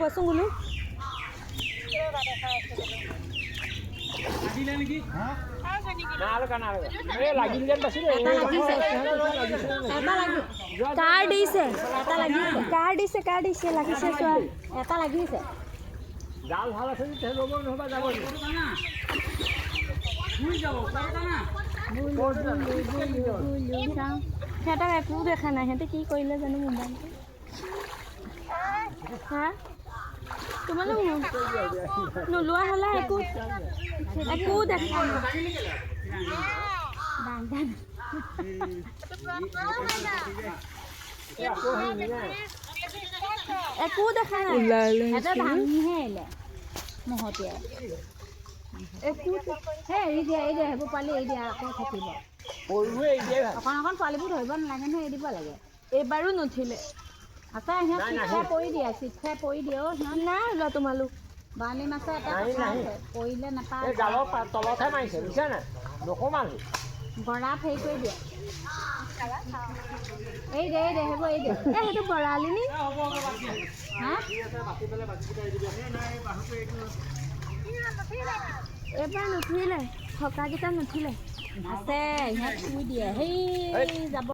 কোৱাচোন বোলো কাৰ দিছে লাগিছে চোৱা এটা লাগিছে জাল ভাল আছে ৰ'ব নহবা যাব সিহঁতক একো দেখা নাই সিহঁতে কি কৰিলে জানো মোবাইলটো হা তোমালোক নোলোৱা হ'লে একো দেখা একো দেখা নাই এটা ভাঙিহে আহিলে মহতিয়াই একো এৰি দিয়া সেইবোৰ পোৱালি এৰি দিয়া আকৌ থাকিব অকণ অকণ পোৱালিবোৰ ধৰিব নালাগে নহয় এৰি দিব লাগে এইবাৰো নুঠিলে আছে সিহঁত চিট পৰি দিয়ে অ' সিহঁত নাই ওলোৱা তোমালোক বালি মাছে এটা কথা আছে পৰিলে নাপায় জালৰ তলতহে মাৰিছে বুজিছা নাই নকমালি গৰাত হেৰি কৰি দিয়ে এই দে সেইবোৰ এই দে সেইটো বৰালি নি হা এইবাৰ নুঠিলে থকাকেইটা নুঠিলে আছে ইহঁত চুই দিয়ে সেই যাব